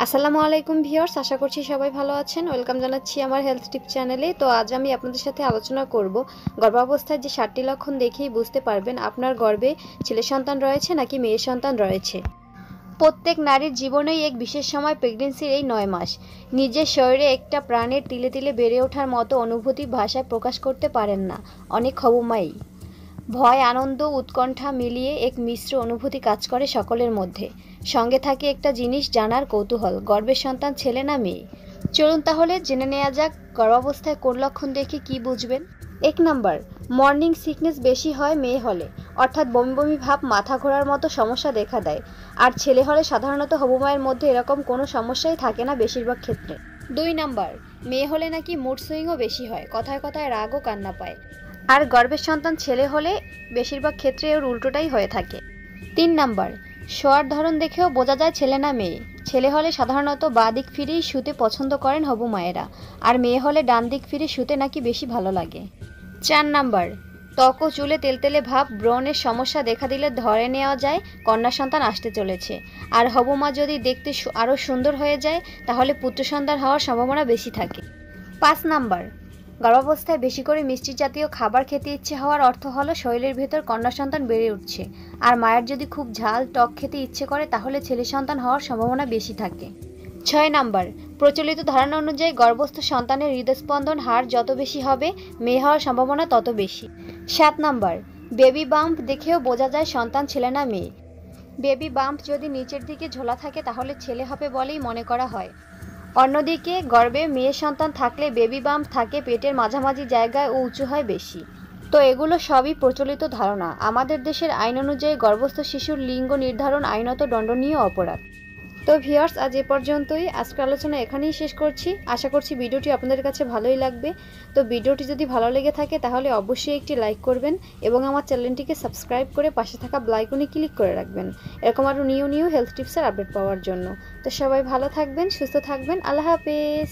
আসসালামু আলাইকুম ভিউয়ার্স, আশা করছি সবাই ভালো আছেন। ওয়েলকাম জানাচ্ছি আমার হেলথ টিপ চ্যানেলে। তো আজ আমি আপনাদের সাথে আলোচনা করব গর্ভাবস্থায় যে 7টি লক্ষণ দেখেই বুঝতে পারবেন আপনার গর্ভে ছেলে সন্তান রয়েছে নাকি মেয়ে সন্তান রয়েছে। প্রত্যেক নারীর জীবনেই এক বিশেষ সময় প্রেগন্যান্সির এই 9 মাস নিজের শরীরে একটা প্রাণের তিলে তিলে বেড়ে ওঠার মতো অনুভূতি ভাষায় প্রকাশ করতে পারেন না অনেক হবুমাই। ভয়, আনন্দ, উৎকণ্ঠা মিলিয়ে এক মিশ্র অনুভূতি কাজ করে সকলের মধ্যে। সঙ্গে থাকে একটা জিনিস জানার কৌতূহল, গর্ভের সন্তান ছেলে না মেয়ে। চলুন তাহলে জেনে নেওয়া যাক গর্ভাবস্থায় কোন লক্ষণ দেখে কি বুঝবেন। 1 নাম্বার, মর্নিং সিকনেস বেশি হয় মেয়ে হলে, অর্থাৎ বমি বমি ভাব, মাথা ঘোরার মতো সমস্যা দেখা দেয়। আর ছেলে হলে সাধারণত হবুমায়ের মধ্যে এরকম কোনো সমস্যাই থাকে না বেশিরভাগ ক্ষেত্রে। 2 নাম্বার, মেয়ে হলে নাকি মুড সুইংও বেশি হয়, কথায় কথায় রাগ ও কান্না পায়। আর গর্ভের সন্তান ছেলে হলে বেশিরভাগ ক্ষেত্রে ওর উল্টোটাই হয়ে থাকে। 3 নাম্বার, শোয়ার ধরন দেখেও বোঝা যায় ছেলে না মেয়ে। ছেলে হলে সাধারণত বাঁ দিক ফিরেই শুতে পছন্দ করেন হবু মায়েরা, আর মেয়ে হলে ডান দিক ফিরে শুতে নাকি বেশি ভালো লাগে। 4 নাম্বার, ত্বক ও চুলে তেলতেলে ভাব, ব্রণের সমস্যা দেখা দিলে ধরে নেওয়া যায় কন্যা সন্তান আসতে চলেছে। আর হবু মা যদি দেখতে আরও সুন্দর হয়ে যায় তাহলে পুত্র সন্তান হওয়ার সম্ভাবনা বেশি থাকে। 5 নাম্বার, গর্ভাবস্থায় বেশি করে মিষ্টি জাতীয় খাবার খেতে ইচ্ছে হওয়ার অর্থ হলো শরীরের ভেতর কন্যা সন্তান বেড়ে উঠছে। আর মায়ের যদি খুব ঝাল টক খেতে ইচ্ছে করে তাহলে ছেলে সন্তান হওয়ার সম্ভাবনা বেশি থাকে। 6 নাম্বার, প্রচলিত ধারণা অনুযায়ী গর্ভস্থ সন্তানের হৃদস্পন্দন হার যত বেশি হবে মেয়ে হওয়ার সম্ভাবনা তত বেশি। 7 নাম্বার, বেবি বাম্প দেখেও বোঝা যায় সন্তান ছেলে না মেয়ে। বেবি বাম্প যদি নিচের দিকে ঝোলা থাকে তাহলে ছেলে হবে বলেই মনে করা হয়। অন্যদিকে গর্ভে মেয়ে সন্তান থাকলে বেবি বাম্প থাকে পেটের মাঝামাঝি জায়গায় ও উঁচু হয় বেশি। তো এগুলো সবই প্রচলিত ধারণা। আমাদের দেশের আইন অনুযায়ী গর্ভস্থ শিশুর লিঙ্গ নির্ধারণ আইনত দণ্ডনীয় অপরাধ। তো ভিউয়ার্স, আজ এ পর্যন্তই। আজকের আলোচনা এখানেই শেষ করছি। আশা করছি ভিডিওটি আপনাদের কাছে ভালোই লাগবে। তো ভিডিওটি যদি ভালো লেগে থাকে তাহলে অবশ্যই একটি লাইক করবেন এবং আমার চ্যানেলটিকে সাবস্ক্রাইব করে পাশে থাকা বেল আইকনে ক্লিক করে রাখবেন এরকম আরও নিউ হেলথ টিপসের আপডেট পাওয়ার জন্য। তো সবাই ভালো থাকবেন, সুস্থ থাকবেন। আল্লাহ হাফেজ।